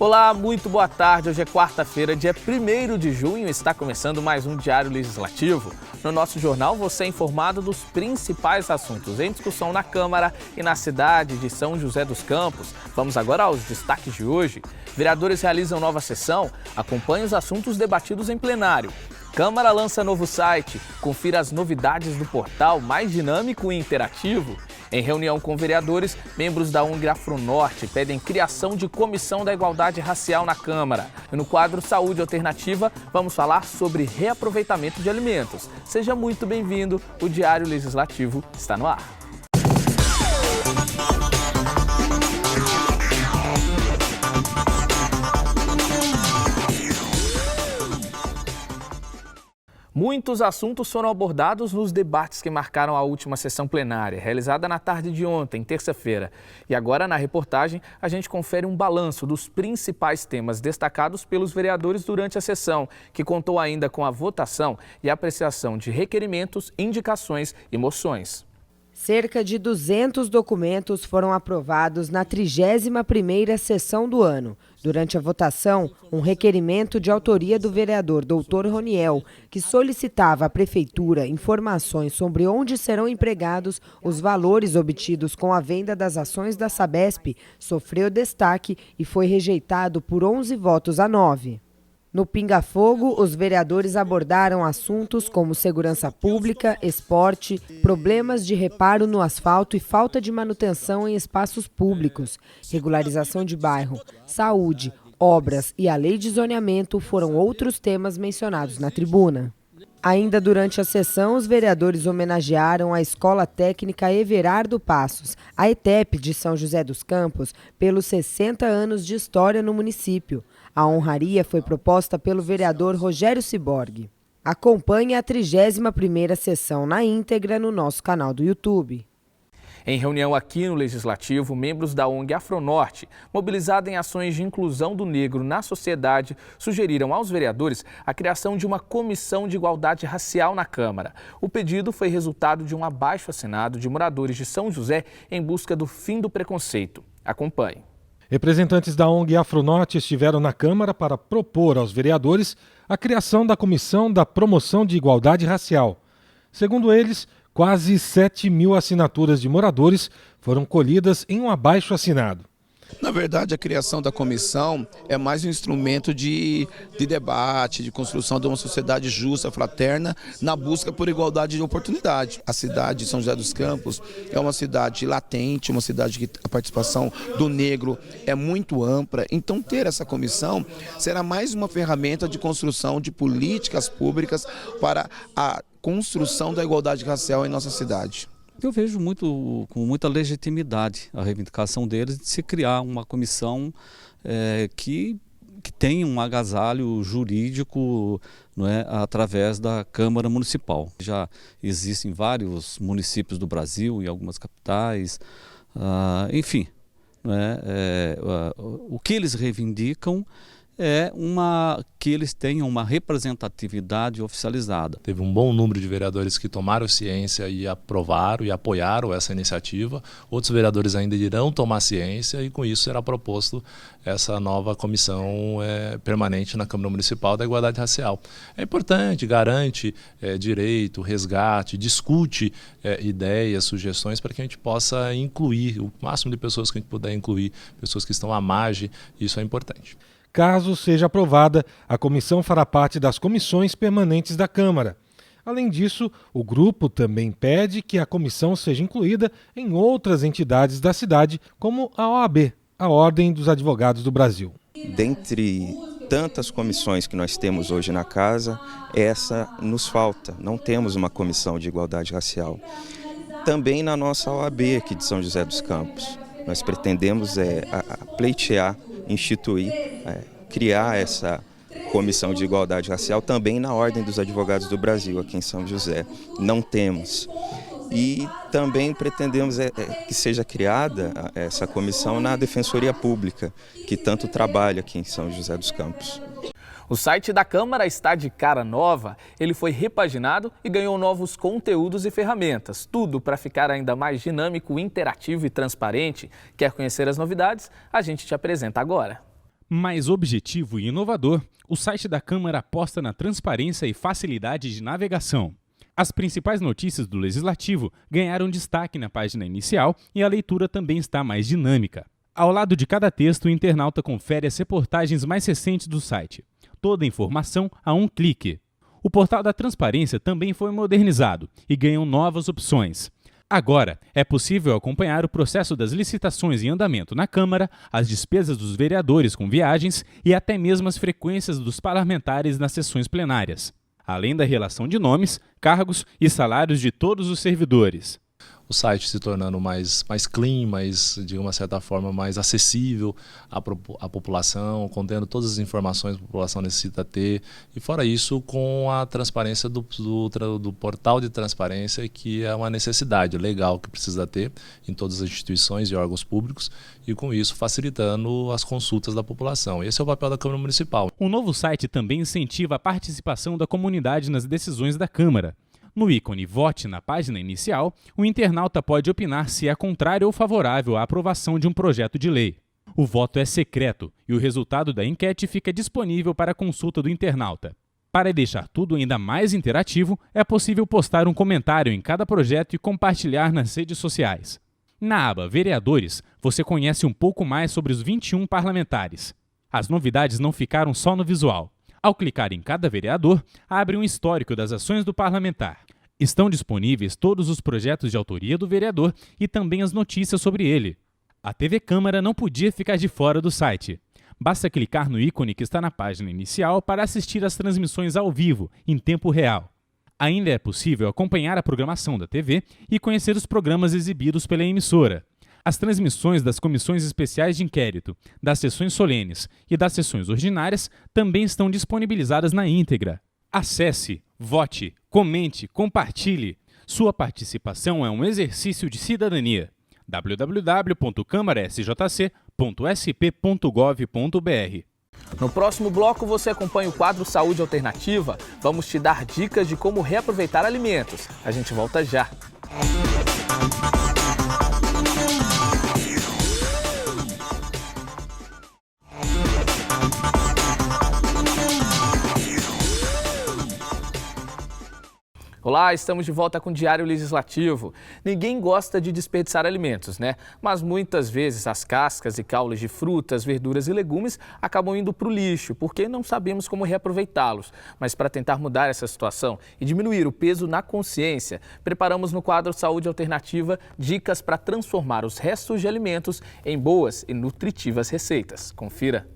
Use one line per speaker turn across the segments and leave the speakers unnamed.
Olá, muito boa tarde. Hoje é quarta-feira, dia 1º de junho, e está começando mais um Diário Legislativo. No nosso jornal, você é informado dos principais assuntos em discussão na Câmara e na cidade de São José dos Campos. Vamos agora aos destaques de hoje. Vereadores realizam nova sessão. Acompanhe os assuntos debatidos em plenário. Câmara lança novo site. Confira as novidades do portal mais dinâmico e interativo. Em reunião com vereadores, membros da ONG Afronorte pedem criação de comissão da igualdade racial na Câmara. E no quadro Saúde Alternativa, vamos falar sobre reaproveitamento de alimentos. Seja muito bem-vindo, o Diário Legislativo está no ar. Muitos assuntos foram abordados nos debates que marcaram a última sessão plenária, realizada na tarde de ontem, terça-feira. E agora, na reportagem, a gente confere um balanço dos principais temas destacados pelos vereadores durante a sessão, que contou ainda com a votação e apreciação de requerimentos, indicações e moções.
Cerca de 200 documentos foram aprovados na 31ª sessão do ano. Durante a votação, um requerimento de autoria do vereador Dr. Roniel, que solicitava à Prefeitura informações sobre onde serão empregados os valores obtidos com a venda das ações da Sabesp, sofreu destaque e foi rejeitado por 11 votos a 9. No Pinga Fogo, os vereadores abordaram assuntos como segurança pública, esporte, problemas de reparo no asfalto e falta de manutenção em espaços públicos, regularização de bairro, saúde, obras e a lei de zoneamento foram outros temas mencionados na tribuna. Ainda durante a sessão, os vereadores homenagearam a Escola Técnica Everardo Passos, a ETEP de São José dos Campos, pelos 60 anos de história no município. A honraria foi proposta pelo vereador Rogério Ciborgue. Acompanhe a 31ª sessão na íntegra no nosso canal do YouTube.
Em reunião aqui no Legislativo, membros da ONG Afronorte, mobilizada em ações de inclusão do negro na sociedade, sugeriram aos vereadores a criação de uma comissão de igualdade racial na Câmara. O pedido foi resultado de um abaixo-assinado de moradores de São José em busca do fim do preconceito. Acompanhe.
Representantes da ONG Afronorte estiveram na Câmara para propor aos vereadores a criação da Comissão da Promoção de Igualdade Racial. Segundo eles, quase 7.000 assinaturas de moradores foram colhidas em um abaixo-assinado.
Na verdade, a criação da comissão é mais um instrumento de debate, de construção de uma sociedade justa, fraterna, na busca por igualdade de oportunidade. A cidade de São José dos Campos é uma cidade latente, uma cidade que a participação do negro é muito ampla. Então, ter essa comissão será mais uma ferramenta de construção de políticas públicas para a construção da igualdade racial em nossa cidade.
Eu vejo com muita legitimidade a reivindicação deles de se criar uma comissão que tenha um agasalho jurídico, não é, através da Câmara Municipal. Já existem vários municípios do Brasil e algumas capitais, enfim, não é, o que eles reivindicam é que eles tenham uma representatividade oficializada.
Teve um bom número de vereadores que tomaram ciência e aprovaram e apoiaram essa iniciativa. Outros vereadores ainda irão tomar ciência e com isso será proposto essa nova comissão permanente na Câmara Municipal da Igualdade Racial. É importante, garante direito, resgate, discute ideias, sugestões para que a gente possa incluir o máximo de pessoas que a gente puder incluir, pessoas que estão à margem, isso é importante.
Caso seja aprovada, a comissão fará parte das comissões permanentes da Câmara. Além disso, o grupo também pede que a comissão seja incluída em outras entidades da cidade, como a OAB, a Ordem dos Advogados do Brasil.
Dentre tantas comissões que nós temos hoje na casa, essa nos falta. Não temos uma comissão de igualdade racial. Também na nossa OAB aqui de São José dos Campos. Nós pretendemos pleitear, instituir, criar essa comissão de igualdade racial também na Ordem dos Advogados do Brasil, aqui em São José. Não temos. E também pretendemos que seja criada essa comissão na Defensoria Pública, que tanto trabalha aqui em São José dos Campos.
O site da Câmara está de cara nova, ele foi repaginado e ganhou novos conteúdos e ferramentas. Tudo para ficar ainda mais dinâmico, interativo e transparente. Quer conhecer as novidades? A gente te apresenta agora.
Mais objetivo e inovador, o site da Câmara aposta na transparência e facilidade de navegação. As principais notícias do Legislativo ganharam destaque na página inicial e a leitura também está mais dinâmica. Ao lado de cada texto, o internauta confere as reportagens mais recentes do site. Toda a informação a um clique. O portal da transparência também foi modernizado e ganhou novas opções. Agora, é possível acompanhar o processo das licitações em andamento na Câmara, as despesas dos vereadores com viagens e até mesmo as frequências dos parlamentares nas sessões plenárias, além da relação de nomes, cargos e salários de todos os servidores.
O site se tornando mais clean, de uma certa forma mais acessível à população, contendo todas as informações que a população necessita ter. E fora isso, com a transparência do portal de transparência, que é uma necessidade legal que precisa ter em todas as instituições e órgãos públicos, e com isso facilitando as consultas da população. Esse é o papel da Câmara Municipal.
O novo site também incentiva a participação da comunidade nas decisões da Câmara. No ícone Vote na página inicial, o internauta pode opinar se é contrário ou favorável à aprovação de um projeto de lei. O voto é secreto e o resultado da enquete fica disponível para consulta do internauta. Para deixar tudo ainda mais interativo, é possível postar um comentário em cada projeto e compartilhar nas redes sociais. Na aba Vereadores, você conhece um pouco mais sobre os 21 parlamentares. As novidades não ficaram só no visual. Ao clicar em cada vereador, abre um histórico das ações do parlamentar. Estão disponíveis todos os projetos de autoria do vereador e também as notícias sobre ele. A TV Câmara não podia ficar de fora do site. Basta clicar no ícone que está na página inicial para assistir às transmissões ao vivo, em tempo real. Ainda é possível acompanhar a programação da TV e conhecer os programas exibidos pela emissora. As transmissões das comissões especiais de inquérito, das sessões solenes e das sessões ordinárias também estão disponibilizadas na íntegra. Acesse, vote, comente, compartilhe. Sua participação é um exercício de cidadania. www.câmarasjc.sp.gov.br.
No próximo bloco você acompanha o quadro Saúde Alternativa. Vamos te dar dicas de como reaproveitar alimentos. A gente volta já. Olá, estamos de volta com o Diário Legislativo. Ninguém gosta de desperdiçar alimentos, né? Mas muitas vezes as cascas e caules de frutas, verduras e legumes acabam indo para o lixo, porque não sabemos como reaproveitá-los. Mas para tentar mudar essa situação e diminuir o peso na consciência, preparamos no quadro Saúde Alternativa dicas para transformar os restos de alimentos em boas e nutritivas receitas. Confira!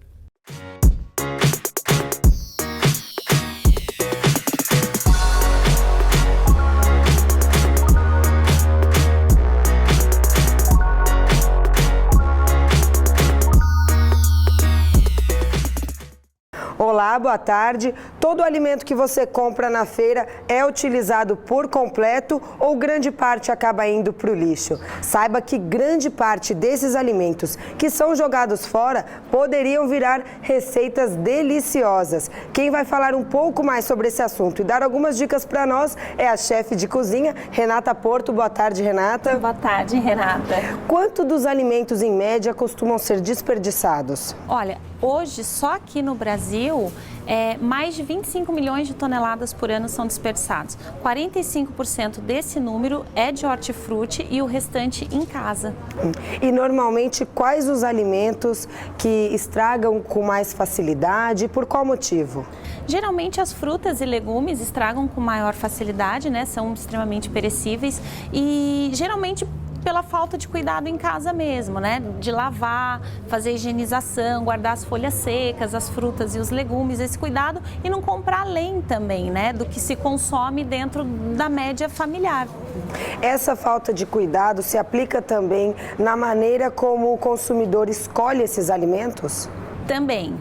Olá, boa tarde. Todo alimento que você compra na feira é utilizado por completo ou grande parte acaba indo para o lixo? Saiba que grande parte desses alimentos que são jogados fora poderiam virar receitas deliciosas. Quem vai falar um pouco mais sobre esse assunto e dar algumas dicas para nós é a chefe de cozinha, Renata Porto. Boa tarde, Renata.
Boa tarde, Renata.
Quanto dos alimentos, em média, costumam ser desperdiçados?
Olha, hoje, só aqui no Brasil, mais de 25 milhões de toneladas por ano são desperdiçados. 45% desse número é de hortifruti e o restante em casa.
E normalmente quais os alimentos que estragam com mais facilidade e por qual motivo?
Geralmente as frutas e legumes estragam com maior facilidade, né? São extremamente perecíveis e geralmente pela falta de cuidado em casa mesmo, né? De lavar, fazer higienização, guardar as folhas secas, as frutas e os legumes, esse cuidado e não comprar além também, né? Do que se consome dentro da média familiar.
Essa falta de cuidado se aplica também na maneira como o consumidor escolhe esses alimentos?
Também.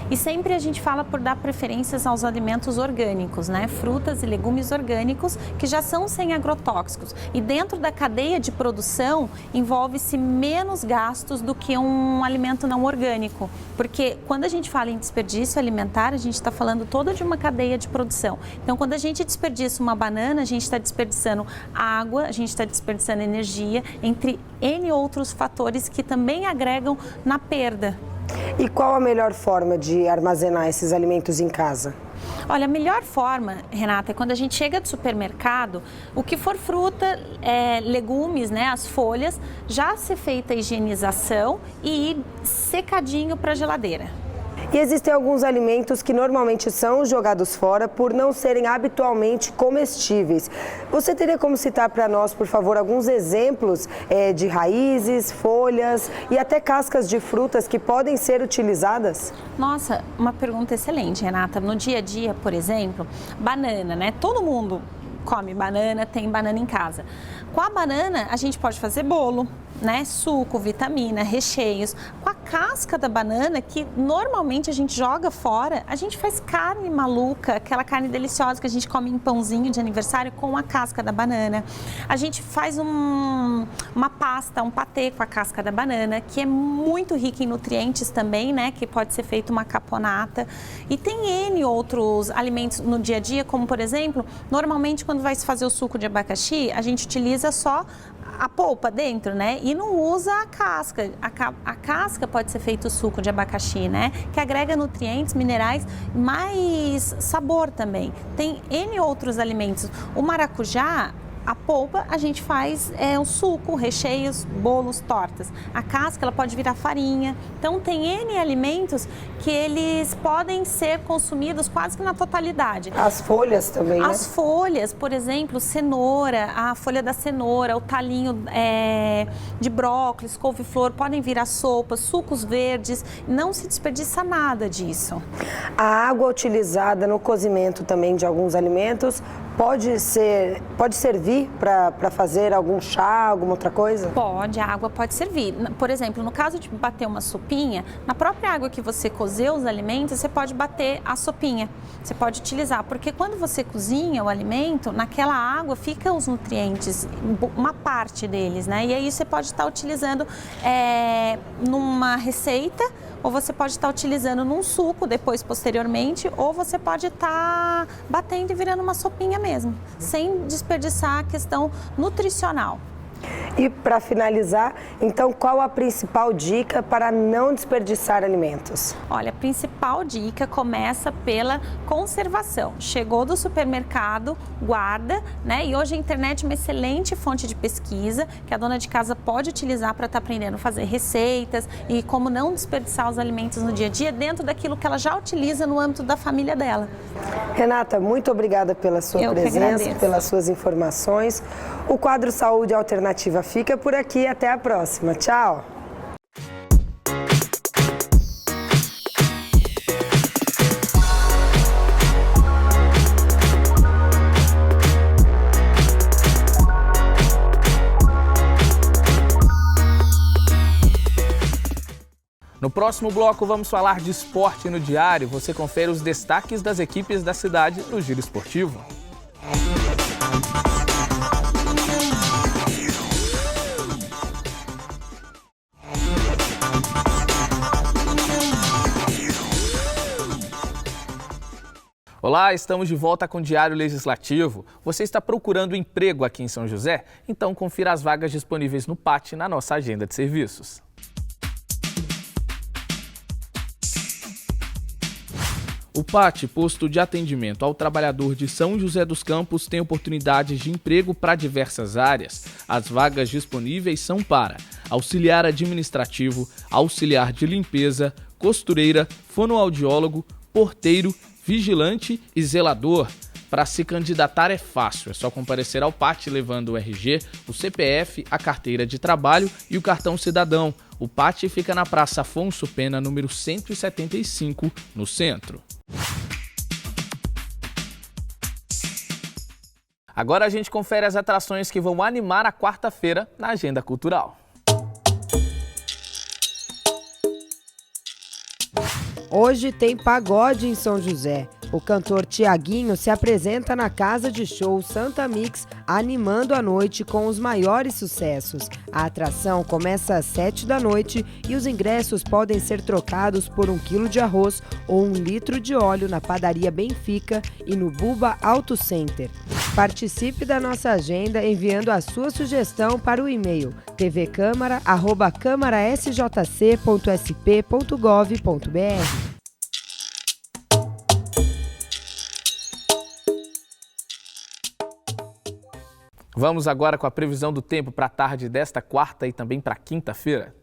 E sempre a gente fala por dar preferências aos alimentos orgânicos, né? Frutas e legumes orgânicos que já são sem agrotóxicos. E dentro da cadeia de produção envolve-se menos gastos do que um alimento não orgânico. Porque quando a gente fala em desperdício alimentar, a gente está falando toda de uma cadeia de produção. Então, quando a gente desperdiça uma banana, a gente está desperdiçando água, a gente está desperdiçando energia, entre N outros fatores que também agregam na perda.
E qual a melhor forma de armazenar esses alimentos em casa?
Olha, a melhor forma, Renata, é quando a gente chega do supermercado, o que for fruta, legumes, né, as folhas, já ser feita a higienização e ir secadinho para a geladeira.
E existem alguns alimentos que normalmente são jogados fora por não serem habitualmente comestíveis. Você teria como citar para nós, por favor, alguns exemplos de raízes, folhas e até cascas de frutas que podem ser utilizadas?
Nossa, uma pergunta excelente, Renata. No dia a dia, por exemplo, banana, né? Todo mundo come banana, tem banana em casa. Com a banana, a gente pode fazer bolo, né? Suco, vitamina, recheios. Com a casca da banana, que normalmente a gente joga fora, a gente faz carne maluca, aquela carne deliciosa que a gente come em pãozinho de aniversário com a casca da banana. A gente faz uma pasta, um patê com a casca da banana, que é muito rica em nutrientes também, né? Que pode ser feito uma caponata. E tem N outros alimentos no dia a dia, como por exemplo, normalmente quando vai se fazer o suco de abacaxi, a gente utiliza só a polpa dentro, né? E não usa a casca. A casca pode ser feito o suco de abacaxi, né? Que agrega nutrientes, minerais, mais sabor também. Tem N outros alimentos. O maracujá, a polpa, a gente faz um suco, recheios, bolos, tortas. A casca, ela pode virar farinha. Então, tem N alimentos que eles podem ser consumidos quase que na totalidade.
As folhas também, né?
As folhas, por exemplo, cenoura, a folha da cenoura, o talinho de brócolis, couve-flor, podem virar sopas, sucos verdes. Não se desperdiça nada disso.
A água utilizada no cozimento também de alguns alimentos pode servir para fazer algum chá, alguma outra coisa?
Pode, a água pode servir. Por exemplo, no caso de bater uma sopinha, na própria água que você cozeu os alimentos, você pode bater a sopinha. Você pode utilizar, porque quando você cozinha o alimento, naquela água fica os nutrientes, uma parte deles, né? E aí você pode estar utilizando numa receita, ou você pode estar utilizando num suco depois, posteriormente, ou você pode estar batendo e virando uma sopinha mesmo, sem desperdiçar a questão nutricional.
E para finalizar, então, qual a principal dica para não desperdiçar alimentos?
Olha, a principal dica começa pela conservação. Chegou do supermercado, guarda, né? E hoje a internet é uma excelente fonte de pesquisa que a dona de casa pode utilizar para estar aprendendo a fazer receitas e como não desperdiçar os alimentos no dia a dia dentro daquilo que ela já utiliza no âmbito da família dela.
Renata, muito obrigada pela sua presença, pelas suas informações. O quadro Saúde Alternativa fica por aqui. Até a próxima. Tchau!
No próximo bloco, vamos falar de esporte no diário. Você confere os destaques das equipes da cidade no Giro Esportivo. Olá, estamos de volta com o Diário Legislativo. Você está procurando emprego aqui em São José? Então confira as vagas disponíveis no PAT na nossa agenda de serviços. O PAT, Posto de Atendimento ao Trabalhador de São José dos Campos, tem oportunidades de emprego para diversas áreas. As vagas disponíveis são para auxiliar administrativo, auxiliar de limpeza, costureira, fonoaudiólogo, porteiro, vigilante e zelador. Para se candidatar é fácil, é só comparecer ao PAT levando o RG, o CPF, a carteira de trabalho e o cartão cidadão. O PAT fica na Praça Afonso Pena, número 175, no centro. Agora a gente confere as atrações que vão animar a quarta-feira na agenda cultural.
Hoje tem pagode em São José. O cantor Tiaguinho se apresenta na Casa de Show Santa Mix, animando a noite com os maiores sucessos. A atração começa às 7 da noite e os ingressos podem ser trocados por 1 quilo de arroz ou 1 litro de óleo na Padaria Benfica e no Buba Auto Center. Participe da nossa agenda enviando a sua sugestão para o e-mail tvcamara@camaraSJC.sp.gov.br.
Vamos agora com a previsão do tempo para a tarde desta quarta e também para quinta-feira.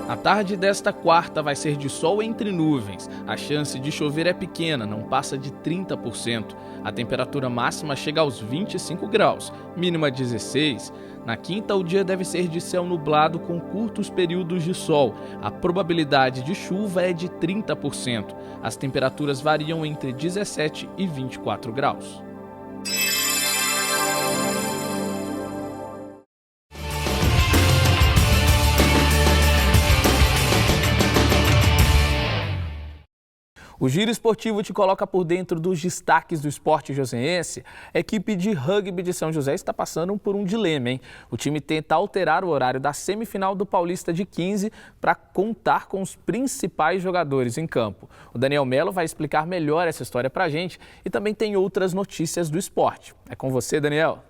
A tarde desta quarta vai ser de sol entre nuvens. A chance de chover é pequena, não passa de 30%. A temperatura máxima chega aos 25 graus, mínima 16. Na quinta, o dia deve ser de céu nublado com curtos períodos de sol. A probabilidade de chuva é de 30%. As temperaturas variam entre 17 e 24 graus. O Giro Esportivo te coloca por dentro dos destaques do esporte joseense. A equipe de rugby de São José está passando por um dilema, hein? O time tenta alterar o horário da semifinal do Paulista de 15 para contar com os principais jogadores em campo. O Daniel Melo vai explicar melhor essa história para a gente e também tem outras notícias do esporte. É com você, Daniel.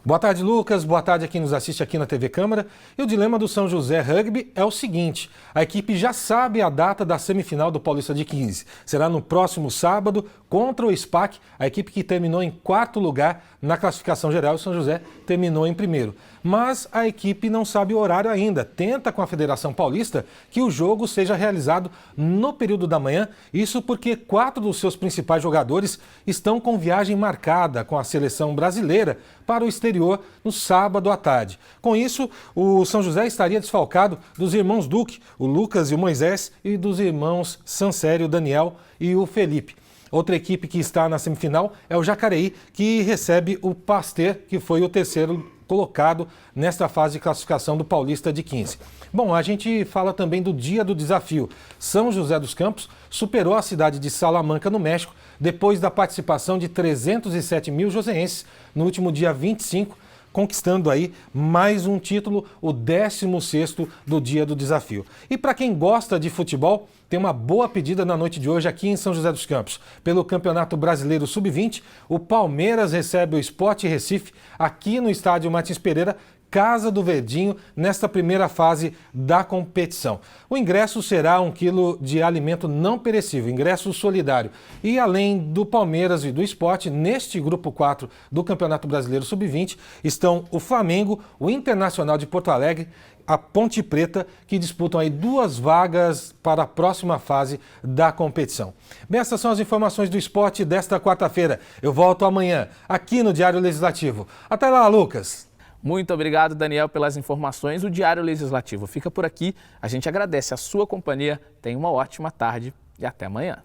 Boa tarde, Lucas. Boa tarde a quem nos assiste aqui na TV Câmara. E o dilema do São José Rugby é o seguinte: a equipe já sabe a data da semifinal do Paulista de 15. Será no próximo sábado contra o SPAC, a equipe que terminou em 4º lugar na classificação geral. O São José terminou em 1º. Mas a equipe não sabe o horário ainda. Tenta com a Federação Paulista que o jogo seja realizado no período da manhã. Isso porque 4 dos seus principais jogadores estão com viagem marcada com a seleção brasileira para o exterior no sábado à tarde. Com isso, o São José estaria desfalcado dos irmãos Duque, o Lucas e o Moisés, e dos irmãos Sansério, o Daniel e o Felipe. Outra equipe que está na semifinal é o Jacareí, que recebe o Pasteur, que foi o 3º colocado nesta fase de classificação do Paulista de 15. Bom, a gente fala também do dia do desafio. São José dos Campos superou a cidade de Salamanca, no México, depois da participação de 307 mil joseenses no último dia 25, conquistando aí mais um título, o 16º do dia do desafio. E para quem gosta de futebol, tem uma boa pedida na noite de hoje aqui em São José dos Campos. Pelo Campeonato Brasileiro Sub-20, o Palmeiras recebe o Sport Recife aqui no estádio Martins Pereira, Casa do Verdinho, nesta primeira fase da competição. O ingresso será 1 quilo de alimento não perecível, ingresso solidário. E além do Palmeiras e do Sport, neste grupo 4 do Campeonato Brasileiro Sub-20, estão o Flamengo, o Internacional de Porto Alegre, a Ponte Preta, que disputam aí 2 vagas para a próxima fase da competição. Bem, essas são as informações do esporte desta quarta-feira. Eu volto amanhã, aqui no Diário Legislativo. Até lá, Lucas!
Muito obrigado, Daniel, pelas informações. O Diário Legislativo fica por aqui. A gente agradece a sua companhia. Tenha uma ótima tarde e até amanhã.